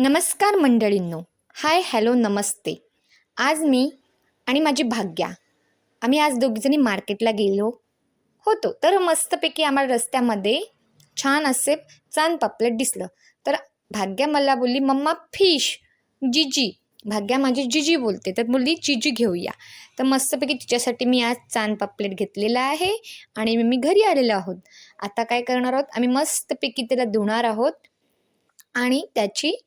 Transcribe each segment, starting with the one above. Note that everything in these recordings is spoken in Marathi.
नमस्कार मंडळींनो. हाय हॅलो नमस्ते. आज मी आणि माझी भाग्या आम्ही आज दोघीजणी मार्केटला गेलो होतो. तर मस्तपैकी आम्हाला रस्त्यामध्ये छान असे चांद पापलेट दिसलं. तर भाग्या मला बोलली, मम्मा फिश जिजी. भाग्या माझी जिजी बोलते, तर बोलली जिजी घेऊया. तर मस्तपैकी तिच्यासाठी मी आज चांद पापलेट घेतलेला आहे आणि मी घरी आलेलो आहोत. आता काय करणार आहोत, आम्ही मस्तपैकी त्याला धुणार आहोत आणि त्याची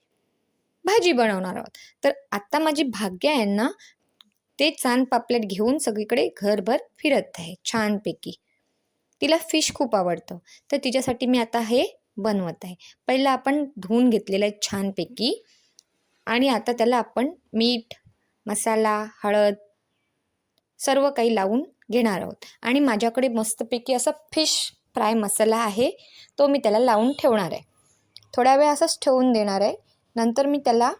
भाजी बनवणार आहोत. तर आत्ता माझी भाग्य आहे ना, ते चांद पापलेट घेऊन सगळीकडे घरभर फिरत आहे छानपैकी. तिला फिश खूप आवडतं, तर तिच्यासाठी मी आता हे बनवत आहे. पहिलं आपण धुवून घेतलेलं आहे छानपैकी आणि आता त्याला आपण मीठ, मसाला, हळद सर्व काही लावून घेणार आहोत. आणि माझ्याकडे मस्तपैकी असा फिश फ्राय मसाला आहे, तो मी त्याला लावून ठेवणार आहे. थोड्या वेळ असंच ठेवून देणार आहे. नंतर मी त्याला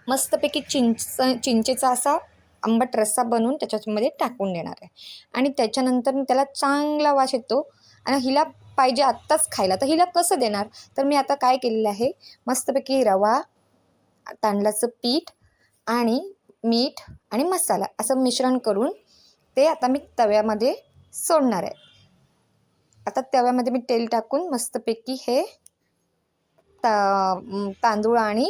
मस्तपैकी चिंचेचा असा आंबट रस्सा बनवून त्याच्यामध्ये टाकून देणार आहे. आणि त्याच्यानंतर मी त्याला चांगला वास येतो आणि हिला पाहिजे आत्ताच खायला. तर हिला कसं देणार, तर मी आता काय केलेलं आहे, मस्तपैकी रवा, तांदळाचं पीठ आणि मीठ आणि मसाला असं मिश्रण करून ते आता मी तव्यामध्ये सोडणार आहे. आता तव्यामध्ये मी तेल टाकून मस्तपैकी हे तांदूळ आणि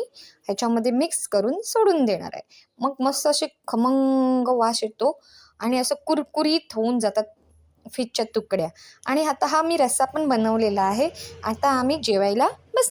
ह्याच्यामध्ये मिक्स करून सोडून देणार आहे. मग मस्त असे खमंग वास येतो आणि असं कुरकुरीत होऊन जातात फिशच्या तुकड्या. आणि आता हा मी रस्सा पण बनवलेला आहे. आता आम्ही जेवायला